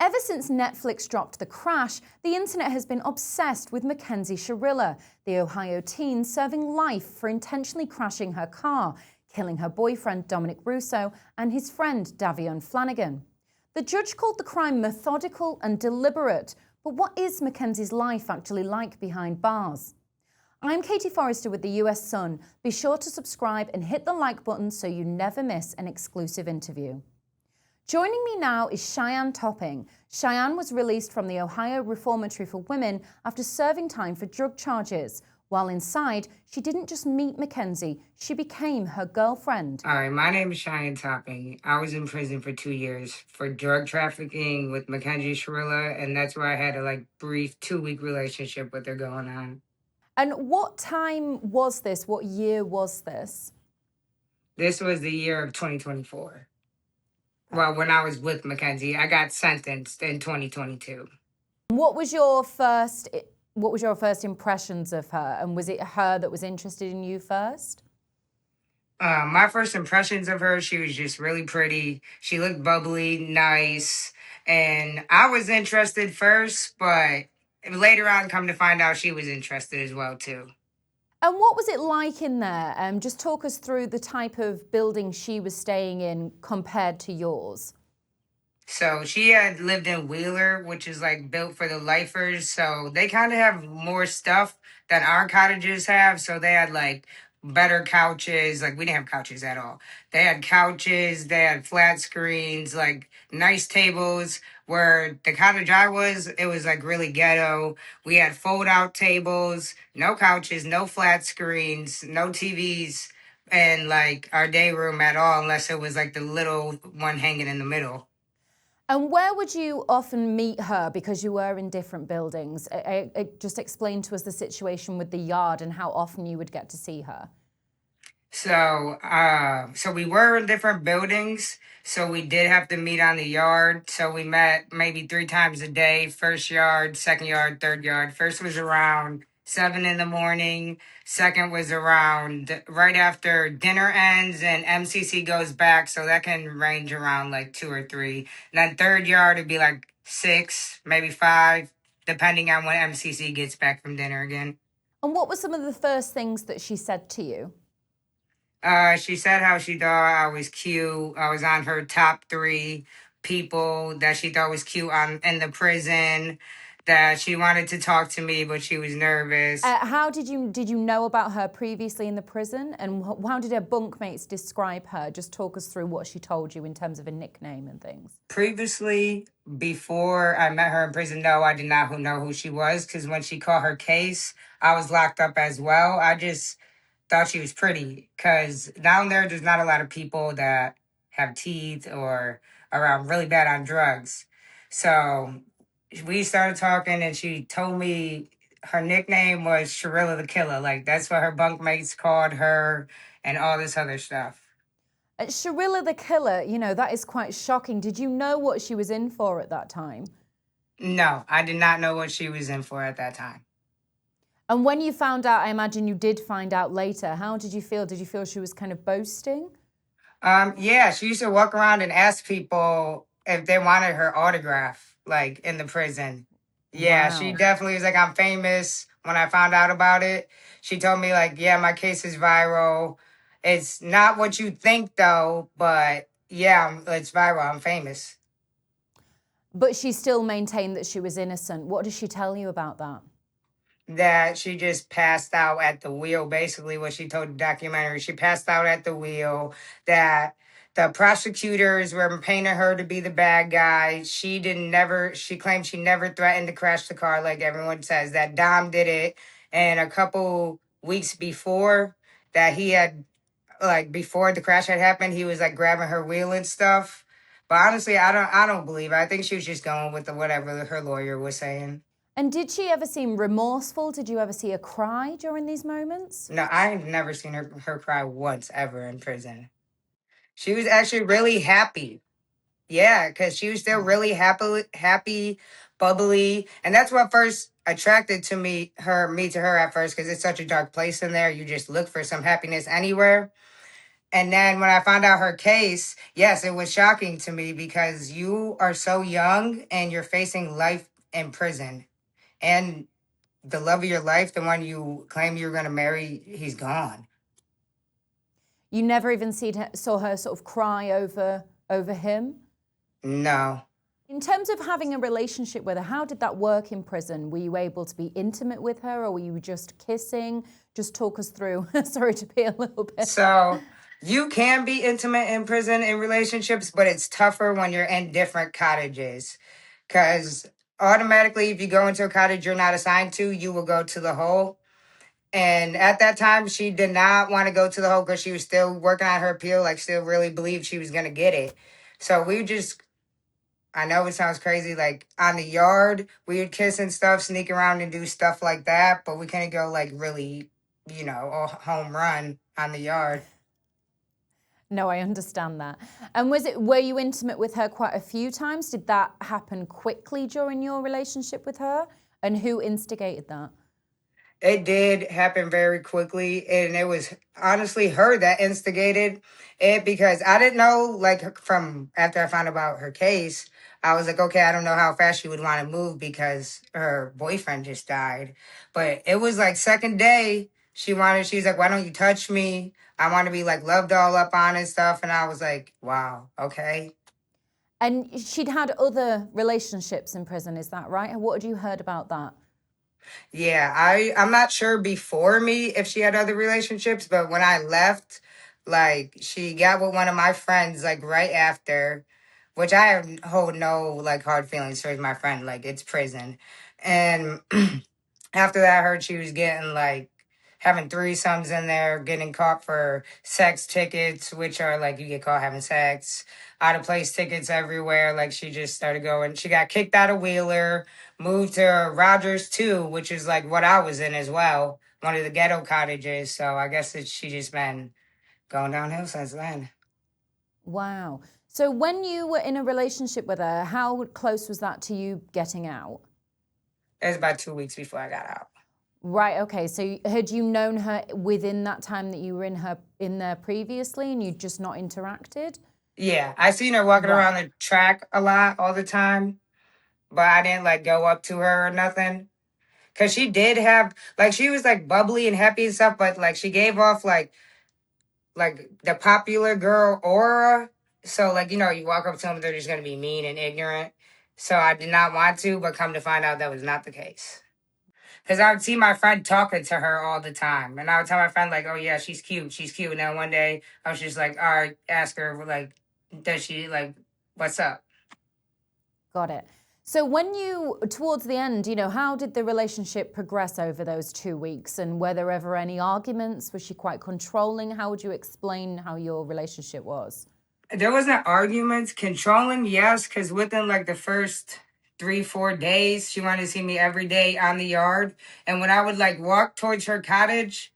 Ever since Netflix dropped The Crash, the internet has been obsessed with Mackenzie Shirilla, the Ohio teen serving life for intentionally crashing her car, killing her boyfriend Dominic Russo and his friend Davion Flanagan. The judge called the crime methodical and deliberate, but what is Mackenzie's life actually like behind bars? I'm Katie Forrester with the US Sun. Be sure to subscribe and hit the like button so you never miss an exclusive interview. Joining me now is Shyann Topping. Shyann was released from the Ohio Reformatory for Women after serving time for drug charges. While inside, she didn't just meet Mackenzie, she became her girlfriend. All right, my name is Shyann Topping. I was in prison for 2 years for drug trafficking with Mackenzie Shirilla, and that's where I had a brief 2-week relationship with her going on. And what time was this? What year was this? This was the year of 2024. Well, when I was with Mackenzie, I got sentenced in 2022. What was your first impressions of her? And was it her that was interested in you first? My first impressions of her, she was just really pretty. She looked bubbly, nice. And I was interested first, but later on, come to find out she was interested as well, too. And what was it like in there? Just talk us through the type of building she was staying in compared to yours. So she had lived in Wheeler, which is built for the lifers. So they kind of have more stuff than our cottages have. So they had better couches. We didn't have couches at all. They had couches, they had flat screens, nice tables. Where the cottage I was, it was really ghetto. We had fold out tables, no couches, no flat screens, no TVs, and our day room at all, unless it was the little one hanging in the middle. And where would you often meet her because you were in different buildings? Just explain to us the situation with the yard and how often you would get to see her. So we were in different buildings, so we did have to meet on the yard. So we met maybe 3 times a day, first yard, second yard, third yard. First was around 7 in the morning. Second was around right after dinner ends and MCC goes back, so that can range around 2 or 3. And then third yard would be 6, maybe 5, depending on when MCC gets back from dinner again. And what were some of the first things that she said to you? She said how she thought I was cute. I was on her top 3 people that she thought was cute in the prison. That she wanted to talk to me, but she was nervous. How did you know about her previously in the prison, and how did her bunkmates describe her? Just talk us through what she told you in terms of a nickname and things. Previously, before I met her in prison, no, I did not know who she was, because when she caught her case, I was locked up as well. I just thought she was pretty, because down there's not a lot of people that have teeth or are really bad on drugs. So we started talking, and she told me her nickname was Shirilla the Killer. That's what her bunkmates called her and all this other stuff. Shirilla the Killer, that is quite shocking. Did you know what she was in for at that time? No, I did not know what she was in for at that time. And when you found out, I imagine you did find out later, how did you feel? Did you feel she was kind of boasting? Yeah, she used to walk around and ask people if they wanted her autograph, in the prison. Yeah, wow. She definitely was I'm famous. When I found out about it, she told me yeah, my case is viral. It's not what you think though, but yeah, it's viral. I'm famous. But she still maintained that she was innocent. What did she tell you about that? That she just passed out at the wheel, basically what she told the documentary. She passed out at the wheel, that the prosecutors were painting her to be the bad guy. She claimed she never threatened to crash the car like everyone says, that Dom did it. And a couple weeks before that he had, before the crash had happened, he was grabbing her wheel and stuff. But honestly, I don't believe it. I think she was just going with whatever her lawyer was saying. And did she ever seem remorseful? Did you ever see her cry during these moments? No, I've never seen her cry once ever in prison. She was actually really happy. Yeah, because she was still really happy, bubbly. And that's what first attracted to me to her at first, because it's such a dark place in there. You just look for some happiness anywhere. And then when I found out her case, yes, it was shocking to me because you are so young and you're facing life in prison. And the love of your life, the one you claim you're going to marry, he's gone. You never even saw her sort of cry over him? No. In terms of having a relationship with her, how did that work in prison? Were you able to be intimate with her, or were you just kissing? Just talk us through. Sorry to be a little bit. So you can be intimate in prison in relationships, but it's tougher when you're in different cottages. Because automatically, if you go into a cottage you're not assigned to, you will go to the hole. And at that time, she did not want to go to the hole because she was still working on her appeal, like still really believed she was going to get it. So we just, I know it sounds crazy, like on the yard, we would kiss and stuff, sneak around and do stuff like that, but we couldn't go like really, a home run on the yard. No, I understand that. And were you intimate with her quite a few times? Did that happen quickly during your relationship with her? And who instigated that? It did happen very quickly, and it was honestly her that instigated it because I didn't know, like, from after I found about her case, I was like, okay, I don't know how fast she would want to move because her boyfriend just died. But it was like second day, she's like, why don't you touch me? I want to be like loved all up on and stuff. And I was like, wow, okay. And she'd had other relationships in prison, is that right? What had you heard about that? Yeah, I'm not sure before me if she had other relationships, but when I left, like she got with one of my friends like right after, which hold no like hard feelings towards my friend, like it's prison. And after that I heard she was getting like having threesomes in there, getting caught for sex tickets, which are like you get caught having sex, out of place tickets everywhere. Like she just started going, she got kicked out of Wheeler, moved to Rogers too, which is like what I was in as well, one of the ghetto cottages. So I guess she just been going downhill since then. Wow. So when you were in a relationship with her, how close was that to you getting out? It was about 2 weeks before I got out. Right, okay. So had you known her within that time that you were in there previously and you just not interacted? Yeah, I seen her walking around the track a lot all the time, but I didn't like go up to her or nothing. Cause she did have like she was like bubbly and happy and stuff, but like she gave off like the popular girl aura. So like you walk up to them, they're just gonna be mean and ignorant. So I did not want to, but come to find out that was not the case. Cause I would see my friend talking to her all the time, and I would tell my friend like, "Oh yeah, she's cute, she's cute." And then one day I was just like, "All right, ask her like, does she like, what's up?" Got it. So when towards the end, how did the relationship progress over those 2 weeks? And were there ever any arguments? Was she quite controlling? How would you explain how your relationship was? There wasn't arguments. Controlling, yes, because within like the first 3-4 days, she wanted to see me every day on the yard. And when I would like walk towards her cottage,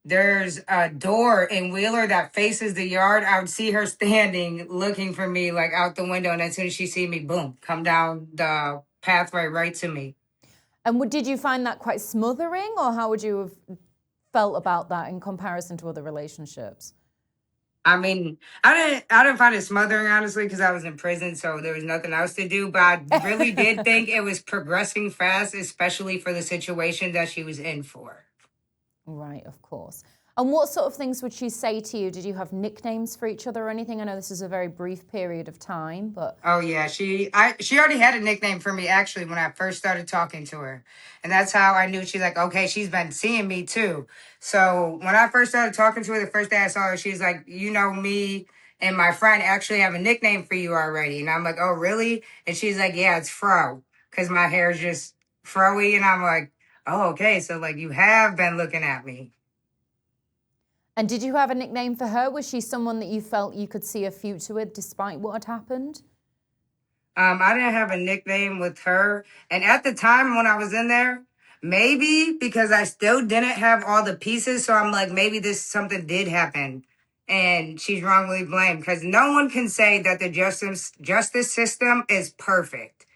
there's a door in Wheeler that faces the yard. I would see her standing, looking for me like out the window. And as soon as she see me, boom, come down the pathway right to me. And did you find that quite smothering, or how would you have felt about that in comparison to other relationships? I mean, I didn't find it smothering, honestly, because I was in prison, so there was nothing else to do. But I really did think it was progressing fast, especially for the situation that she was in for. Right, of course. And what sort of things would she say to you? Did you have nicknames for each other or anything? I know this is a very brief period of time, but... Oh, yeah. She already had a nickname for me, actually, when I first started talking to her. And that's how I knew she's like, okay, she's been seeing me, too. So when I first started talking to her, the first day I saw her, she's like, me and my friend actually have a nickname for you already. And I'm like, oh, really? And she's like, yeah, it's Fro, because my hair is just froey. And I'm like, oh, okay. So, like, you have been looking at me. And did you have a nickname for her? Was she someone that you felt you could see a future with despite what had happened? I didn't have a nickname with her. And at the time when I was in there, maybe because I still didn't have all the pieces. So I'm like, maybe something did happen and she's wrongly blamed, because no one can say that the justice system is perfect.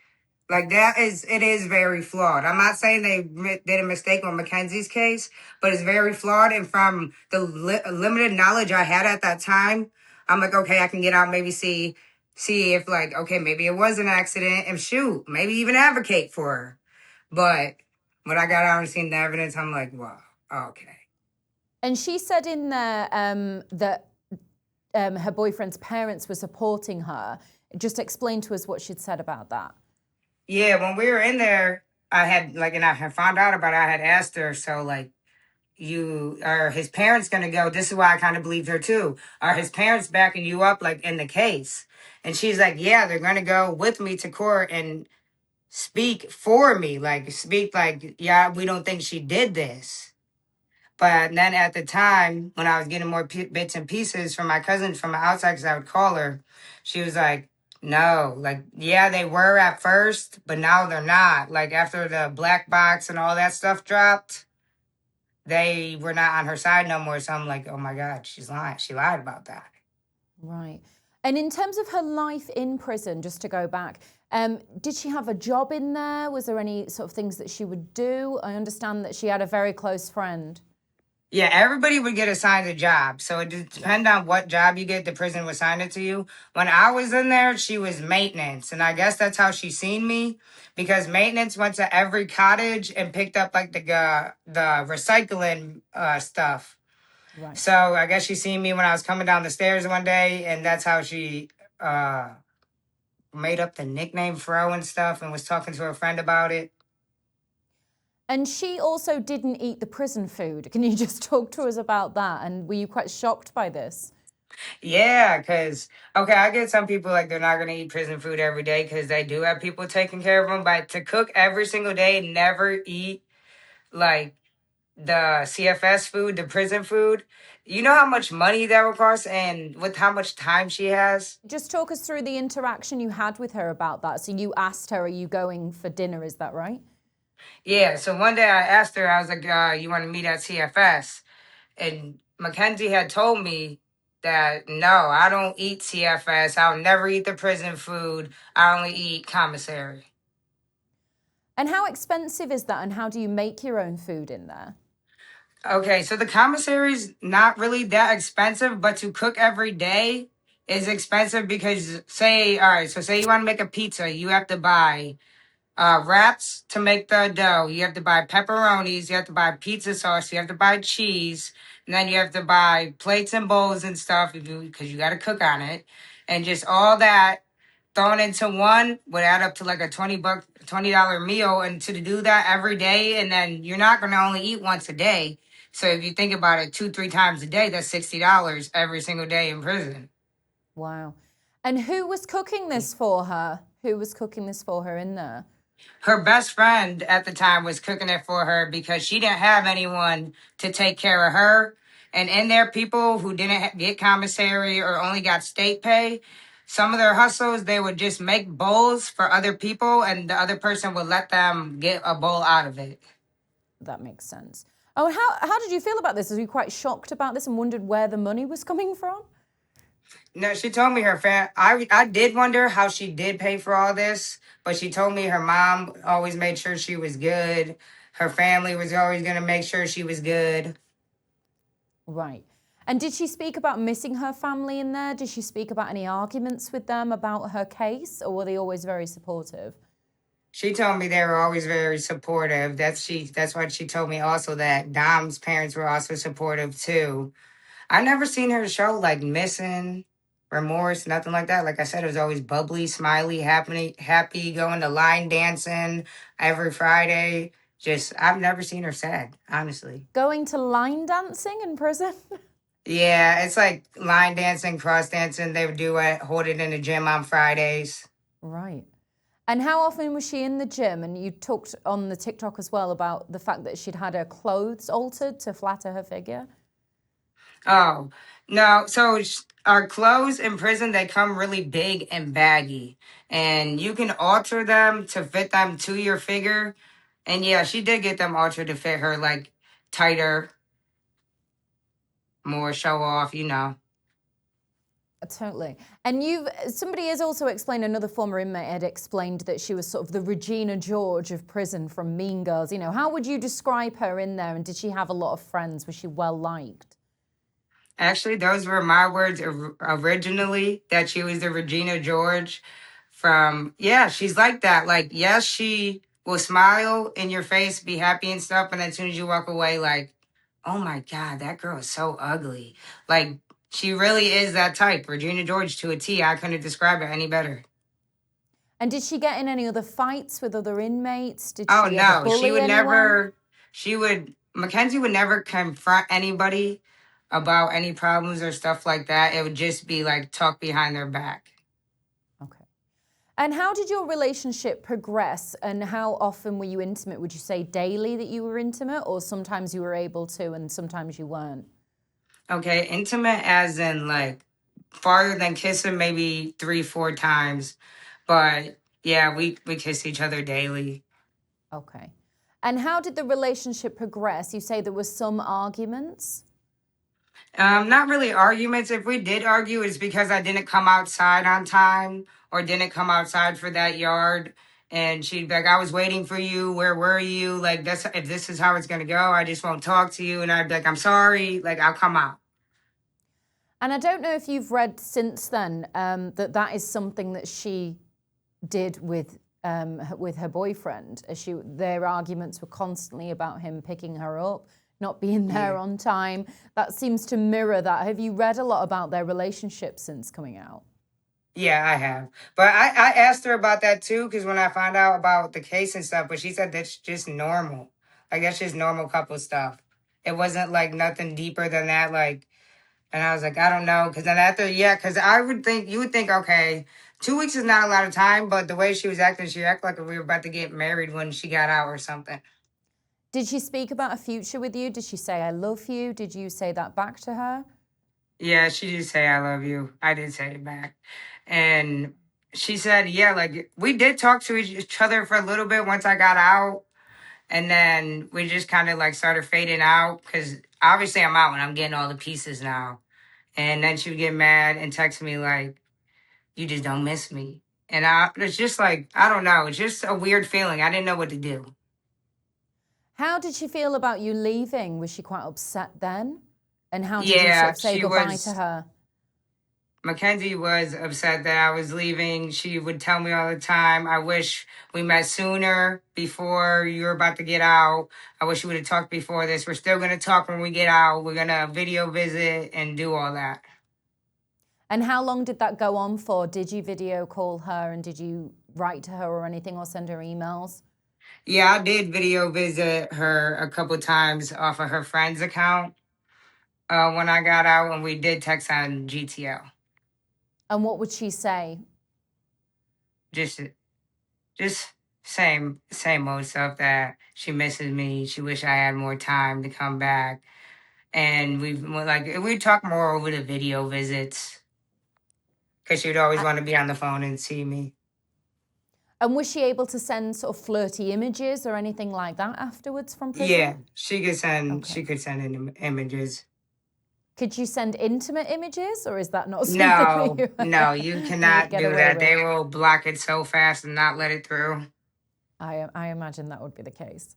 Like it is very flawed. I'm not saying they did a mistake on Mackenzie's case, but it's very flawed. And from the limited knowledge I had at that time, I'm like, okay, I can get out, maybe see if like, okay, maybe it was an accident, and shoot, maybe even advocate for her. But when I got out and seen the evidence, I'm like, wow, okay. And she said in there that her boyfriend's parents were supporting her. Just explain to us what she'd said about that. Yeah, when we were in there, I had like, and I had found out about it, I had asked her, so like, you are his parents gonna go? This is why I kind of believed her too. Are his parents backing you up like in the case? And she's like, yeah, they're gonna go with me to court and speak for me, like speak like, yeah, we don't think she did this. But then at the time when I was getting more bits and pieces from my cousins from the outside, because I would call her, she was like, no, like, yeah, they were at first, but now they're not. Like after the black box and all that stuff dropped, they were not on her side no more. So I'm like, oh my God, she's lying. She lied about that. Right. And in terms of her life in prison, just to go back, did she have a job in there? Was there any sort of things that she would do? I understand that she had a very close friend. Yeah, everybody would get assigned a job. So it depends on what job you get, the prison would assign it to you. When I was in there, she was maintenance. And I guess that's how she seen me, because maintenance went to every cottage and picked up like the recycling stuff. Right. So I guess she seen me when I was coming down the stairs one day, and that's how she made up the nickname Fro and stuff, and was talking to her friend about it. And she also didn't eat the prison food. Can you just talk to us about that? And were you quite shocked by this? Yeah, because, okay, I get some people like they're not going to eat prison food every day because they do have people taking care of them. But to cook every single day, never eat like the CFS food, the prison food, you know how much money that would cost and with how much time she has? Just talk us through the interaction you had with her about that. So you asked her, are you going for dinner? Is that right? Yeah, so one day I asked her, I was like, you want to meet at CFS? And Mackenzie had told me that no, I don't eat CFS. I'll never eat the prison food. I only eat commissary. And how expensive is that? And how do you make your own food in there? Okay, so the commissary's not really that expensive, but to cook every day is expensive because say you want to make a pizza, you have to buy wraps to make the dough. You have to buy pepperonis. You have to buy pizza sauce. You have to buy cheese. And then you have to buy plates and bowls and stuff because you got to cook on it. And just all that thrown into one would add up to like a $20 meal. And to do that every day, and then you're not going to only eat once a day. So if you think about it 2-3 times a day, that's $60 every single day in prison. Wow. And who was cooking this for her? Who was cooking this for her in there? Her best friend at the time was cooking it for her because she didn't have anyone to take care of her. And in there, people who didn't get commissary or only got state pay, some of their hustles, they would just make bowls for other people and the other person would let them get a bowl out of it. That makes sense. Oh, how did you feel about this? Were you quite shocked about this and wondered where the money was coming from? No, she told me I did wonder how she did pay for all this, but she told me her mom always made sure she was good. Her family was always going to make sure she was good. Right. And did she speak about missing her family in there? Did she speak about any arguments with them about her case, or were they always very supportive? She told me they were always very supportive. That's what she told me also, that Dom's parents were also supportive too. I never seen her show like missing, remorse, nothing like that. Like I said, it was always bubbly, smiley, happy, going to line dancing every Friday. Just I've never seen her sad, honestly. Going to line dancing in prison? Yeah, it's like line dancing, cross dancing. They would do it, hold it in the gym on Fridays. Right. And how often was she in the gym? And you talked on the TikTok as well about the fact that she'd had her clothes altered to flatter her figure. Oh, no. So our clothes in prison, they come really big and baggy. And you can alter them to fit them to your figure. And yeah, she did get them altered to fit her like tighter, more show off, you know. Totally. And somebody has also explained, another former inmate had explained that she was sort of the Regina George of prison from Mean Girls. You know, how would you describe her in there? And did she have a lot of friends? Was she well liked? Actually, those were my words originally, that she was the Regina George from, yeah, she's like that. Like, yes, she will smile in your face, be happy and stuff. And then as soon as you walk away, like, oh my God, that girl is so ugly. Like, she really is that type. Regina George to a T. I couldn't describe it any better. And did she get in any other fights with other inmates? Did Oh she ever no, she bully would anyone? never, Mackenzie would never confront anybody about any problems or stuff like that. It would just be like talk behind their back. Okay. And how did your relationship progress, and how often were you intimate? Would you say daily that you were intimate, or sometimes you were able to and sometimes you weren't? Okay, intimate as in like farther than kissing, maybe 3, 4 times. But yeah, we kiss each other daily. Okay. And how did the relationship progress? You say there were some arguments? Not really arguments. If we did argue, it's because I didn't come outside on time or didn't come outside for that yard. And she'd be like, I was waiting for you. Where were you? Like, if this is how it's going to go, I just won't talk to you. And I'd be like, I'm sorry. Like, I'll come out. And I don't know if you've read since then that is something that she did with her boyfriend. Their arguments were constantly about him picking her up, not being there Yeah. on time. That seems to mirror that. Have you read a lot about their relationship since coming out? Yeah, I have. But I asked her about that too, because when I found out about the case and stuff, but she said that's just normal. Like, that's just normal couple stuff. It wasn't like nothing deeper than that. Like, and I was like, I don't know. Because then after, yeah, because you would think, okay, 2 weeks is not a lot of time, but the way she was acting, she acted like we were about to get married when she got out or something. Did she speak about a future with you? Did she say, I love you? Did you say that back to her? Yeah, she did say, I love you. I did say it back. And she said, yeah, like we did talk to each other for a little bit once I got out. And then we just kind of like started fading out because obviously I'm out and I'm getting all the pieces now. And then she would get mad and text me like, you just don't miss me. And it's just like, I don't know. It's just a weird feeling. I didn't know what to do. How did she feel about you leaving? Was she quite upset then? And how did you sort Yeah, of say goodbye to her? Mackenzie was upset that I was leaving. She would tell me all the time, I wish we met sooner before you were about to get out. I wish we would have talked before this. We're still going to talk when we get out. We're going to video visit and do all that. And how long did that go on for? Did you video call her, and did you write to her or anything, or send her emails? Yeah, I did video visit her a couple times off of her friend's account when I got out, and we did text on GTL. And what would she say? Just same old stuff, that she misses me. She wish I had more time to come back. And we talk more over the video visits because she would always want to be on the phone and see me. And was she able to send sort of flirty images or anything like that afterwards from prison? Yeah, she could send. Okay. She could send in images. Could you send intimate images, or is that not something? No, you cannot do that. They will block it so fast and not let it through. I imagine that would be the case.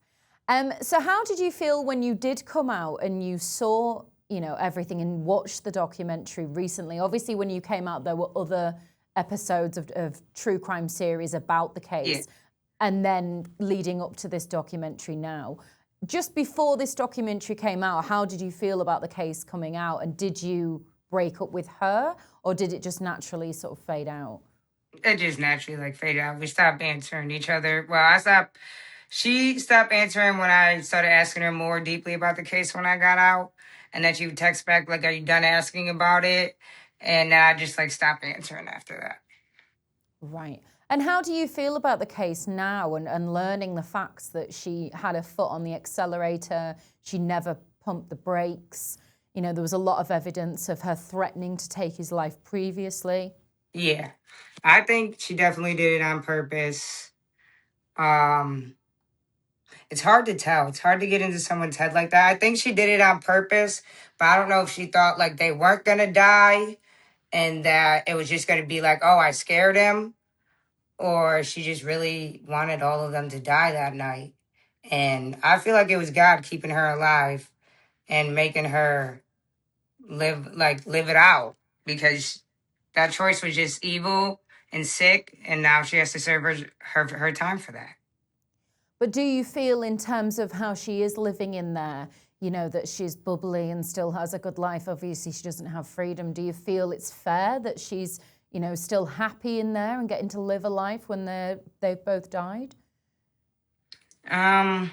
So how did you feel when you did come out and you saw, everything and watched the documentary recently? Obviously, when you came out, there were other episodes of true crime series about the case. Yeah. And then leading up to this documentary now. Just before this documentary came out, how did you feel about the case coming out? And did you break up with her, or did it just naturally sort of fade out? It just naturally faded out. We stopped answering each other. Well, she stopped answering when I started asking her more deeply about the case when I got out. And then she would text back like, are you done asking about it? And I just stopped answering after that. Right. And how do you feel about the case now and learning the facts that she had her foot on the accelerator, she never pumped the brakes? There was a lot of evidence of her threatening to take his life previously. Yeah, I think she definitely did it on purpose. It's hard to tell. It's hard to get into someone's head like that. I think she did it on purpose, but I don't know if she thought they weren't going to die and that it was just going to be like, oh, I scared him, or she just really wanted all of them to die that night. And I feel like it was God keeping her alive and making her live it out, because that choice was just evil and sick, and now she has to serve her time for that. But do you feel, in terms of how she is living in there, you know, that she's bubbly and still has a good life? Obviously, she doesn't have freedom. Do you feel it's fair that she's, you know, still happy in there and getting to live a life when they've both died? I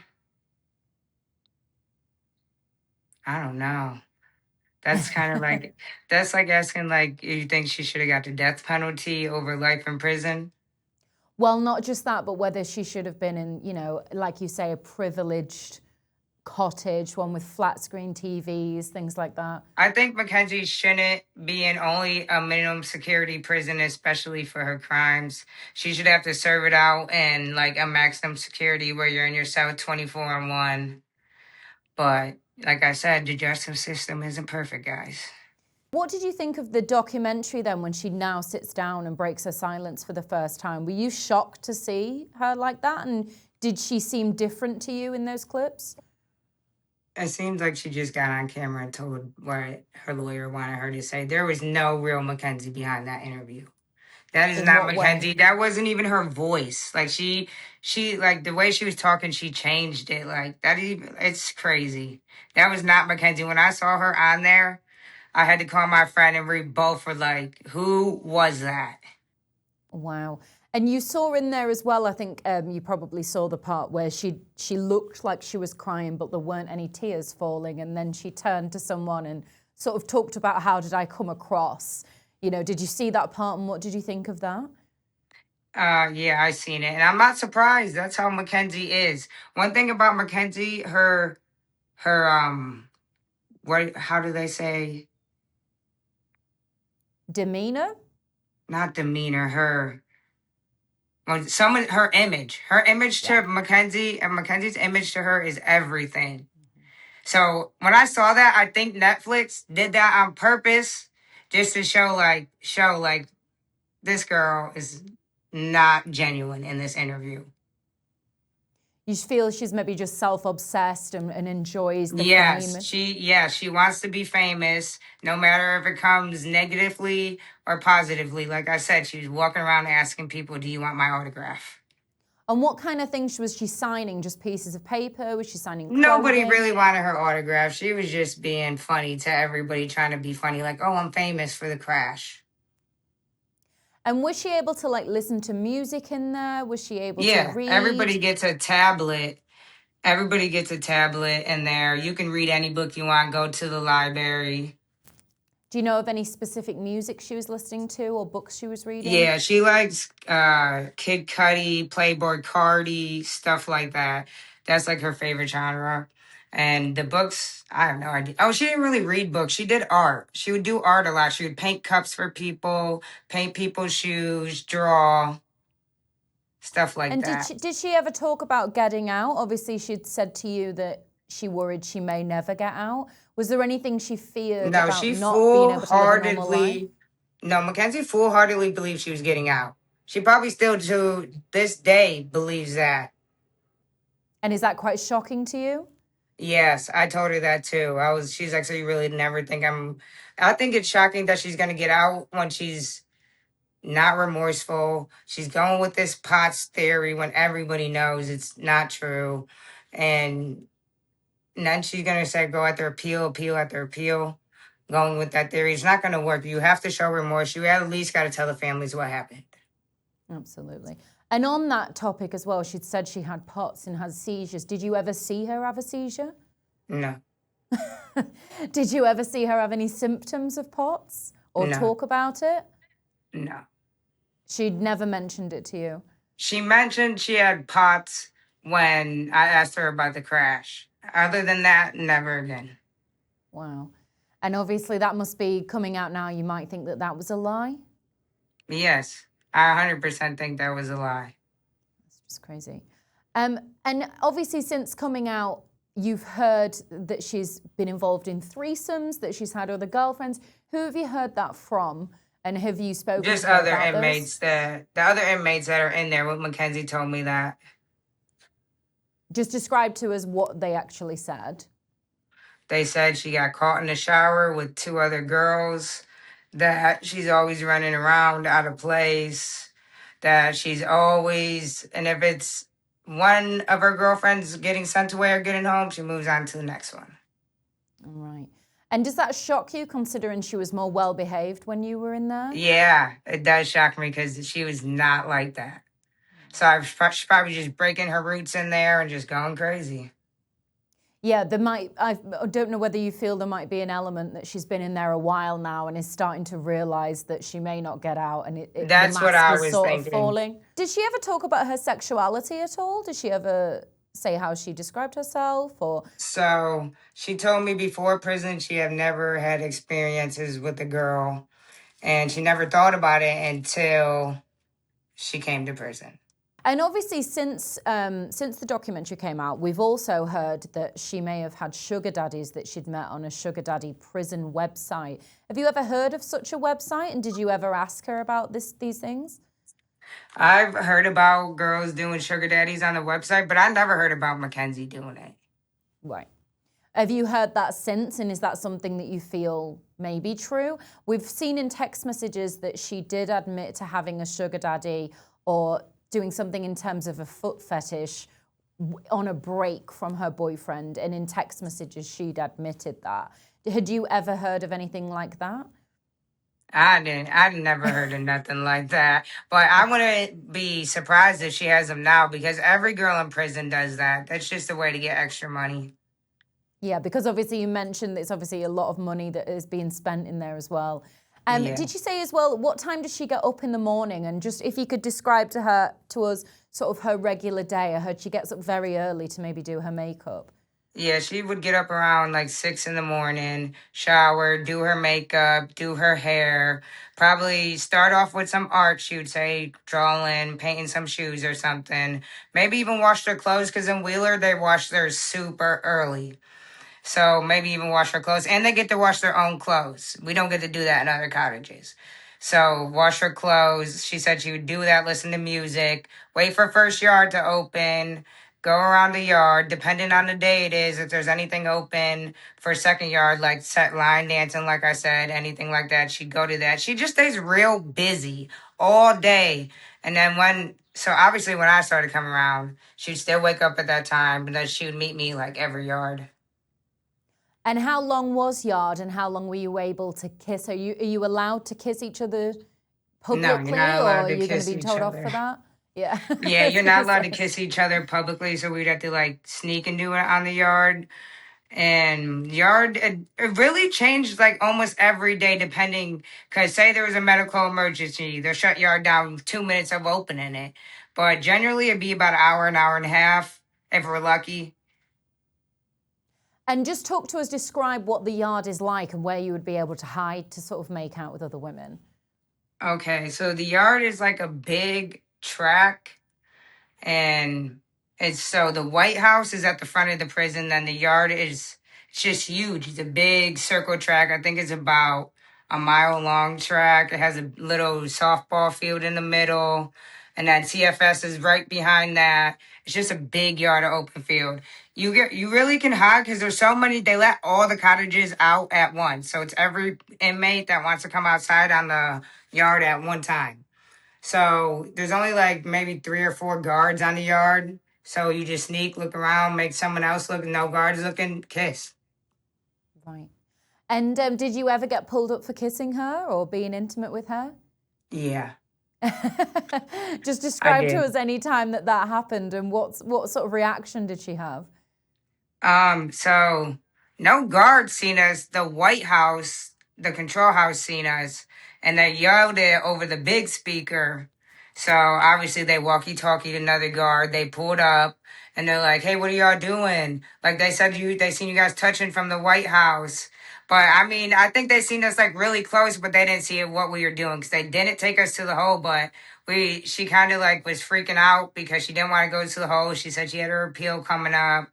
don't know. That's kind of like, that's like asking, like, you think she should have got the death penalty over life in prison? Well, not just that, but whether she should have been in, you know, like you say, a privileged cottage, one with flat screen TVs, things like that. I think Mackenzie shouldn't be in only a minimum security prison, especially for her crimes. She should have to serve it out in like a maximum security where you're in your cell 24/1. But like I said, the justice system isn't perfect, guys. What did you think of the documentary then, when she now sits down and breaks her silence for the first time? Were you shocked to see her like that? And did she seem different to you in those clips? It seems like she just got on camera and told what her lawyer wanted her to say. There was no real Mackenzie behind that interview. That is In not what way? Mackenzie. That wasn't even her voice. Like she like the way she was talking, she changed it. Like that even, it's crazy. That was not Mackenzie. When I saw her on there, I had to call my friend, and we both were like, who was that? Wow. And you saw in there as well, I think you probably saw the part where she looked like she was crying, but there weren't any tears falling. And then she turned to someone and sort of talked about, how did I come across? You know, did you see that part, and what did you think of that? Yeah, I seen it. And I'm not surprised. That's how Mackenzie is. One thing about Mackenzie, her what how do they say? Demeanor? Not demeanor, her image. Her image to Mackenzie, and Mackenzie's image to her is everything. So when I saw that, I think Netflix did that on purpose, just to show like this girl is not genuine in this interview. You feel she's maybe just self-obsessed and enjoys the Yes, fame? she wants to be famous, no matter if it comes negatively or positively. Like I said, she was walking around asking people, "Do you want my autograph?" And what kind of things was she signing? Just pieces of paper? Was she signing Nobody clothing? really wanted her autograph. She was just being funny to everybody, trying to be funny, like, "Oh, I'm famous for the crash." And was she able to, like, listen to music in there? Was she able to Yeah, read? everybody gets a tablet. Everybody gets a tablet in there. You can read any book you want. Go to the library. Do you know of any specific music she was listening to or books she was reading? Yeah, she likes Kid Cudi, Playboy Cardi, stuff like that. That's like her favorite genre. And the books, I have no idea. Oh, she didn't really read books. She did art. She would do art a lot. She would paint cups for people, paint people's shoes, draw, stuff like And that. did she ever talk about getting out? Obviously, she'd said to you that she worried she may never get out. Was there anything she feared No, about she not being able to live a normal life? no, Mackenzie full-heartedly believed she was getting out. She probably still to this day believes that. And is that quite shocking to you? Yes, I told her that too. She's like, so you really never think I think it's shocking that she's going to get out when she's not remorseful. She's going with this POTS theory when everybody knows it's not true. And then she's going to say, go after appeal after appeal. Going with that theory. It's not going to work. You have to show remorse. You at least got to tell the families what happened. Absolutely. And on that topic as well, she'd said she had POTS and had seizures. Did you ever see her have a seizure? No. Did you ever see her have any symptoms of POTS or No. talk about it? No. She'd never mentioned it to you? She mentioned she had POTS when I asked her about the crash. Other than that, never again. Wow. And obviously that must be coming out now. You might think that that was a lie? Yes, I 100% think that was a lie. It's just crazy. And obviously since coming out, you've heard that she's been involved in threesomes, that she's had other girlfriends. Who have you heard that from? And have you spoken Just to her other about inmates the other inmates that are in there. What Mackenzie told me that. Just describe to us what they actually said. They said she got caught in the shower with two other girls, that she's always running around out of place, that she's always, and if it's one of her girlfriends getting sent away or getting home, she moves on to the next one. All right. And does that shock you, considering she was more well-behaved when you were in there? Yeah, it does shock me because she was not like that. So she's probably just breaking her roots in there and just going crazy. Yeah, I don't know whether you feel there might be an element that she's been in there a while now and is starting to realize that she may not get out, and That's the what mask I is was sort thinking. of falling. Did she ever talk about her sexuality at all? Did she ever say how she described herself? Or So she told me before prison she had never had experiences with a girl, and she never thought about it until she came to prison. And obviously, since the documentary came out, we've also heard that she may have had sugar daddies that she'd met on a sugar daddy prison website. Have you ever heard of such a website? And did you ever ask her about these things? I've heard about girls doing sugar daddies on the website, but I never heard about Mackenzie doing it. Right. Have you heard that since, and is that something that you feel may be true? We've seen in text messages that she did admit to having a sugar daddy or doing something in terms of a foot fetish on a break from her boyfriend, and in text messages she'd admitted that. Had you ever heard of anything like that? I didn't. I never heard of nothing like that. But I wouldn't be surprised if she has them now, because every girl in prison does that. That's just a way to get extra money. Yeah, because obviously you mentioned it's obviously a lot of money that is being spent in there as well. Yeah. Did you say as well, what time does she get up in the morning? And just if you could describe to us sort of her regular day. I heard she gets up very early to maybe do her makeup. Yeah, she would get up around like 6 in the morning, shower, do her makeup, do her hair, probably start off with some art, she would say, drawing, painting some shoes or something. Maybe even wash their clothes, because in Wheeler, they wash theirs super early. So maybe even wash her clothes. And they get to wash their own clothes. We don't get to do that in other cottages. So wash her clothes. She said she would do that, listen to music, wait for first yard to open, go around the yard, depending on the day it is, if there's anything open for second yard, like set line dancing, like I said, anything like that, she'd go to that. She just stays real busy all day. And then so obviously when I started coming around, she'd still wake up at that time, but then she would meet me like every yard. And how long was yard, and how long were you able to kiss? Are you allowed to kiss each other publicly, you're not or allowed are to you going to kiss be each told off other. for that? Yeah. Yeah, you're not allowed to kiss each other publicly, so we'd have to like sneak and do it on the yard. And it really changed like almost every day, depending, because say there was a medical emergency, they'll shut yard down 2 minutes of opening it. But generally it'd be about an hour and a half, if we're lucky. And just talk to us, describe what the yard is like and where you would be able to hide to sort of make out with other women. Okay, so the yard is like a big track, and so the White House is at the front of the prison. Then the yard it's just huge. It's a big circle track. I think it's about a mile long track. It has a little softball field in the middle, and then CFS is right behind that. It's just a big yard of open field. You really can hide because there's so many. They let all the cottages out at once, so it's every inmate that wants to come outside on the yard at one time. So there's only like maybe 3 or 4 guards on the yard. So you just sneak, look around, make someone else look, no guards looking, kiss. Right. And did you ever get pulled up for kissing her or being intimate with her? Yeah. Just describe to us any time that happened, and what sort of reaction did she have? So no guards seen us. The White House, the control house seen us, and they yelled it over the big speaker. So obviously they walkie-talkied another guard. They pulled up and they're like, "Hey, what are y'all doing?" Like they said, they seen you guys touching from the White House. But I mean, I think they seen us like really close, but they didn't see what we were doing because they didn't take us to the hole. But she kind of like was freaking out because she didn't want to go to the hole. She said she had her appeal coming up.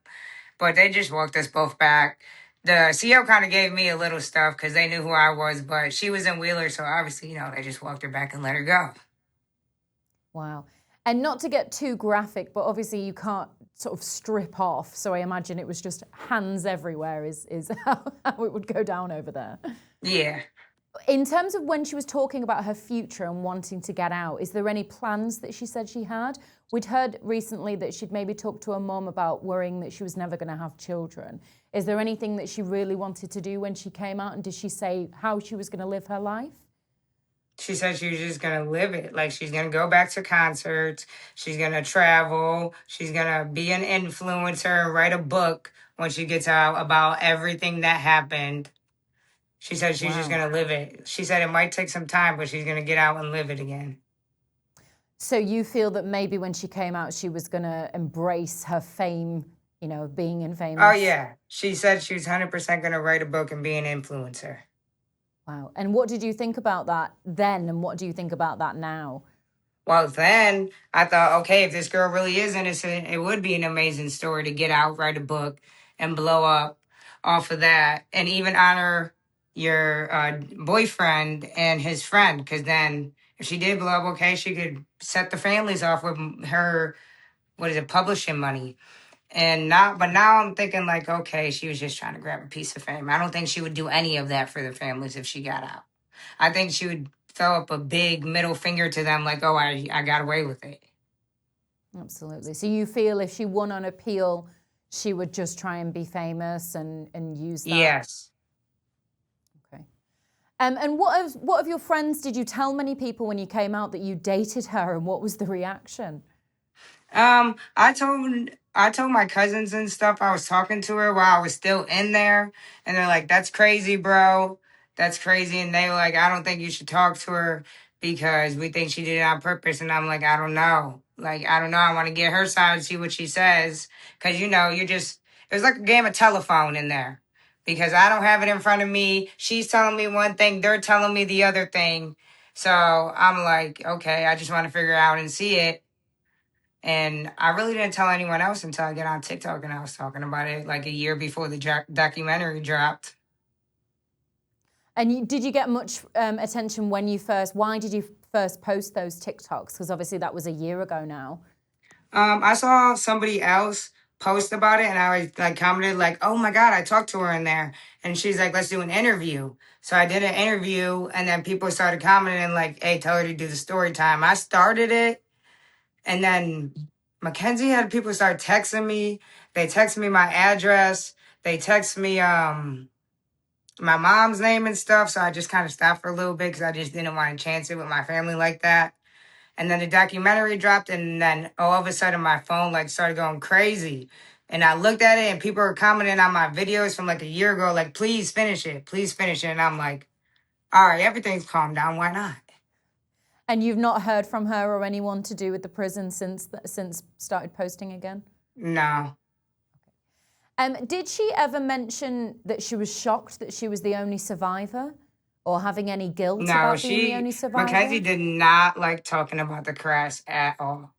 But they just walked us both back. The CO kind of gave me a little stuff because they knew who I was, but she was in Wheeler, so obviously, they just walked her back and let her go. Wow. And not to get too graphic, but obviously you can't sort of strip off. So I imagine it was just hands everywhere is how it would go down over there. Yeah. In terms of when she was talking about her future and wanting to get out, is there any plans that she said she had? We'd heard recently that she'd maybe talked to her mom about worrying that she was never going to have children. Is there anything that she really wanted to do when she came out? And did she say how she was going to live her life? She said she was just going to live it. Like, she's going to go back to concerts. She's going to travel. She's going to be an influencer and write a book when she gets out about everything that happened. She said she's just going to live it. She said it might take some time, but she's going to get out and live it again. So you feel that maybe when she came out, she was going to embrace her fame, being in famous? Oh, yeah. She said she was 100% going to write a book and be an influencer. Wow. And what did you think about that then, and what do you think about that now? Well, then I thought, okay, if this girl really is innocent, it would be an amazing story to get out, write a book, and blow up off of that, and even honor your boyfriend and his friend, because then if she did blow up, okay, she could set the families off with her, publishing money. But now I'm thinking like, okay, she was just trying to grab a piece of fame. I don't think she would do any of that for the families if she got out. I think she would throw up a big middle finger to them like, oh, I got away with it. Absolutely. So you feel if she won on appeal, she would just try and be famous and use that? Yes. Okay. And what of your friends, did you tell many people when you came out that you dated her, and what was the reaction? I told my cousins and stuff I was talking to her while I was still in there, and they're like, that's crazy, bro. That's crazy. And they were like, I don't think you should talk to her because we think she did it on purpose. And I'm like, I don't know. Like, I don't know. I want to get her side and see what she says. Because, it was like a game of telephone in there. Because I don't have it in front of me. She's telling me one thing. They're telling me the other thing. So I'm like, okay, I just want to figure out and see it. And I really didn't tell anyone else until I got on TikTok and I was talking about it like a year before the documentary dropped. And did you get much attention why did you first post those TikToks? Because obviously that was a year ago now. I saw somebody else post about it and I was commented oh my God, I talked to her in there. And she's like, let's do an interview. So I did an interview and then people started commenting hey, tell her to do the story time. I started it. And then Mackenzie had people start texting me. They text me my address. They text me my mom's name and stuff. So I just kind of stopped for a little bit because I just didn't want to chance it with my family like that. And then the documentary dropped, and then all of a sudden my phone started going crazy. And I looked at it, and people were commenting on my videos from a year ago, please finish it, please finish it. And I'm like, all right, everything's calmed down. Why not? And you've not heard from her or anyone to do with the prison since started posting again? No. Did she ever mention that she was shocked that she was the only survivor, or having any guilt about being the only survivor? Mackenzie did not like talking about the crash at all.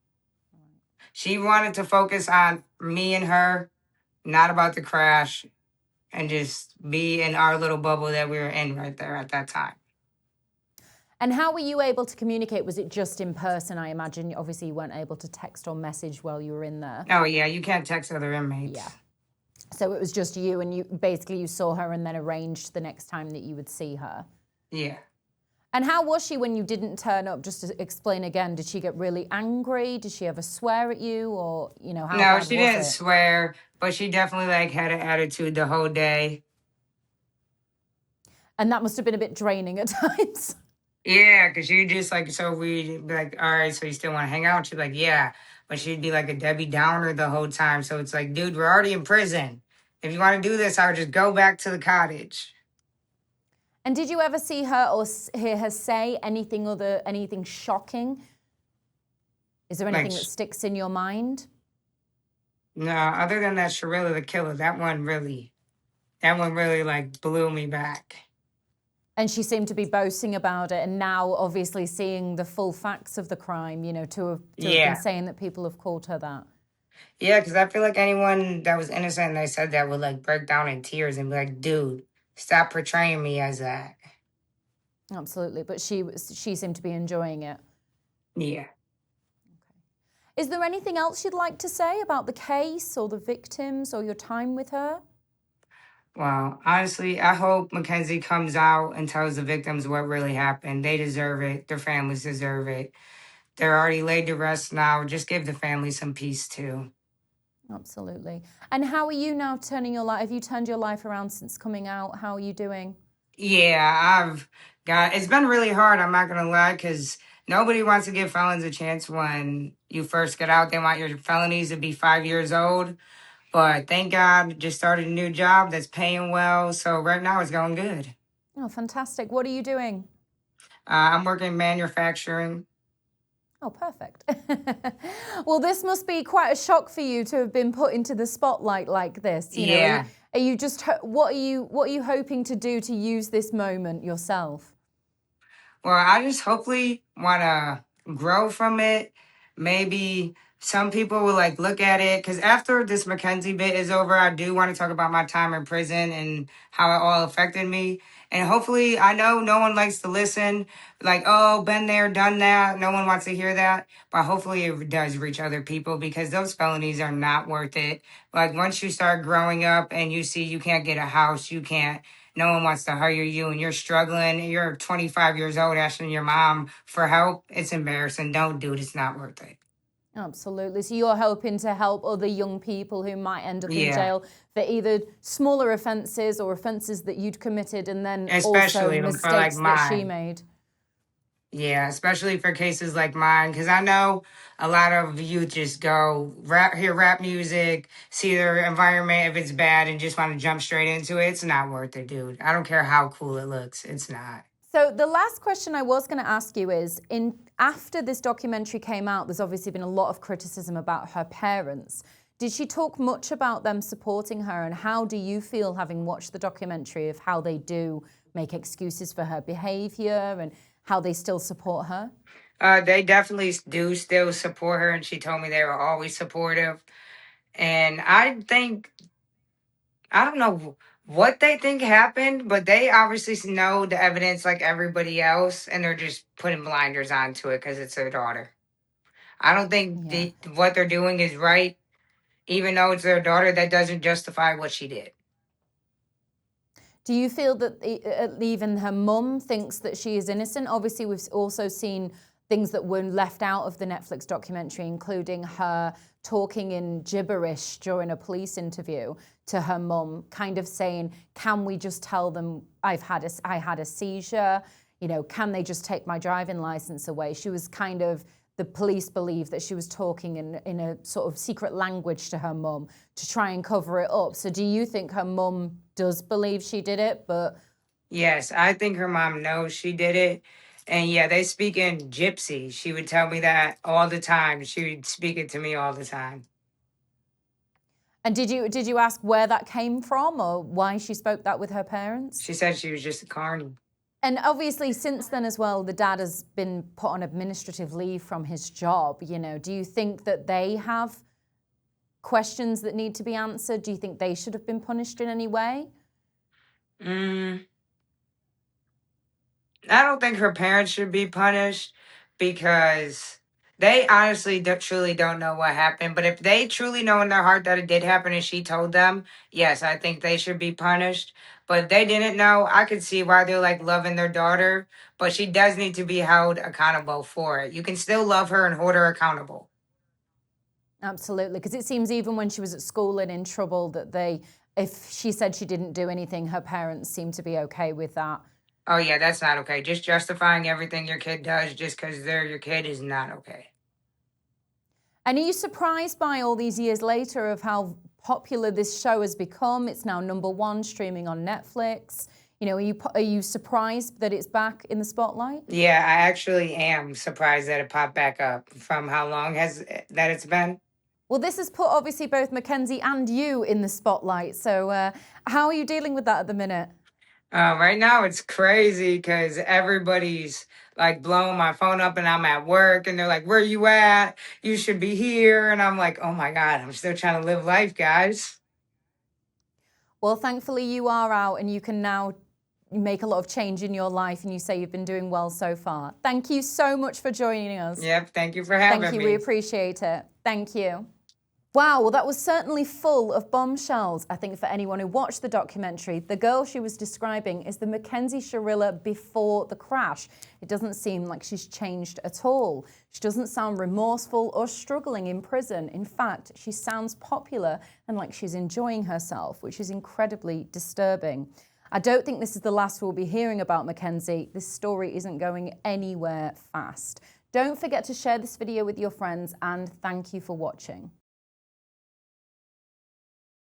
She wanted to focus on me and her, not about the crash, and just be in our little bubble that we were in right there at that time. And how were you able to communicate? Was it just in person, I imagine? Obviously, you weren't able to text or message while you were in there. Oh, yeah, you can't text other inmates. Yeah. So it was just you, and you saw her and then arranged the next time that you would see her. Yeah. And how was she when you didn't turn up? Just to explain again, did she get really angry? Did she ever swear at you, or how? No, she didn't swear, but she definitely had an attitude the whole day. And that must have been a bit draining at times. Yeah, because she just so we'd be like, all right, so you still want to hang out? She'd be like, yeah. But she'd be like a Debbie Downer the whole time. So it's like, dude, we're already in prison. If you want to do this, I would just go back to the cottage. And did you ever see her or hear her say anything shocking? Is there anything that sticks in your mind? No, other than that Shirilla the killer, that one really blew me back. And she seemed to be boasting about it, and now obviously seeing the full facts of the crime, to have been saying that people have called her that. Yeah, because I feel like anyone that was innocent and they said that would like break down in tears and be like, dude, stop portraying me as that. Absolutely, but she seemed to be enjoying it. Yeah. Is there anything else you'd like to say about the case or the victims or your time with her? Well, honestly, I hope Mackenzie comes out and tells the victims what really happened. They deserve it. Their families deserve it. They're already laid to rest now. Just give the family some peace too. Absolutely. And how are you now turning your life? Have you turned your life around since coming out? How are you doing? Yeah, it's been really hard, I'm not gonna lie, because nobody wants to give felons a chance when you first get out. They want your felonies to be 5 years old. But thank God, just started a new job that's paying well. So right now it's going good. Oh, fantastic. What are you doing? I'm working manufacturing. Oh, perfect. Well, this must be quite a shock for you to have been put into the spotlight like this. You know, Yeah. are you just what are you hoping to do to use this moment yourself? Well, I just hopefully want to grow from it. Maybe some people will like look at it because after this Mackenzie bit is over, I do want to talk about my time in prison and how it all affected me. And hopefully, I know no one likes to listen, like, oh, been there, done that. No one wants to hear that. But hopefully, it does reach other people because those felonies are not worth it. Like, once you start growing up and you see you can't get a house, you can't no one wants to hire you and you're struggling, you're 25 years old asking your mom for help, it's embarrassing. Don't do it. It's not worth it. Absolutely. So you're hoping to help other young people who might end up in Yeah. jail for either smaller offences or offences that you'd committed and then also Especially for like mistakes that she mine. made. Yeah, especially for cases like mine, because I know a lot of youth just go hear rap music, see their environment if it's bad, and just want to jump straight into it. It's not worth it, dude. I don't care how cool it looks. It's not. So the last question I was going to ask you is, after this documentary came out, there's obviously been a lot of criticism about her parents. Did she talk much about them supporting her, and how do you feel having watched the documentary of how they do make excuses for her behavior and how they still support her? They definitely do still support her, and she told me they were always supportive. And I don't know what they think happened, but they obviously know the evidence like everybody else, and they're just putting blinders onto it because it's their daughter. I don't think Yeah. what they're doing is right, even though it's their daughter. That doesn't justify what she did. Do you feel that even her mum thinks that she is innocent? Obviously, we've also seen things that were left out of the Netflix documentary, including her talking in gibberish during a police interview to her mum, kind of saying, can we just tell them I had a seizure? You know, can they just take my driving license away? She was kind of, the police believe that she was talking in a sort of secret language to her mum to try and cover it up. So do you think her mum does believe she did it? But Yes, I think her mom knows she did it. And yeah, they speak in gypsy. She would tell me that all the time. She would speak it to me all the time. and did you ask where that came from or why she spoke that with her parents? She said she was just a carny. And obviously, since then as well, the dad has been put on administrative leave from his job. You know, do you think that they have questions that need to be answered? Do you think they should have been punished in any way? I don't think her parents should be punished because they honestly truly don't know what happened. But if they truly know in their heart that it did happen and she told them, yes, I think they should be punished. But if they didn't know, I could see why they're like loving their daughter. But she does need to be held accountable for it. You can still love her and hold her accountable. Absolutely, because it seems even when she was at school and in trouble that if she said she didn't do anything, her parents seemed to be okay with that. Oh, yeah, that's not okay. Just justifying everything your kid does just because they're your kid is not okay. And are you surprised by all these years later of how popular this show has become? It's now #1 streaming on Netflix. You know, are you surprised that it's back in the spotlight? Yeah, I actually am surprised that it popped back up from how long that it's been. Well, this has put obviously both Mackenzie and you in the spotlight. So how are you dealing with that at the minute? Right now it's crazy because everybody's like blowing my phone up and I'm at work and they're like, "Where you at? You should be here." And I'm like, "Oh my God, I'm still trying to live life, guys." Well, thankfully you are out and you can now make a lot of change in your life, and you say you've been doing well so far. Thank you so much for joining us. Yep, thank you for having me. Thank you, we appreciate it. Thank you. Wow, well, that was certainly full of bombshells. I think for anyone who watched the documentary, the girl she was describing is the Mackenzie Shirilla before the crash. It doesn't seem like she's changed at all. She doesn't sound remorseful or struggling in prison. In fact, she sounds popular and like she's enjoying herself, which is incredibly disturbing. I don't think this is the last we'll be hearing about Mackenzie. This story isn't going anywhere fast. Don't forget to share this video with your friends, and thank you for watching.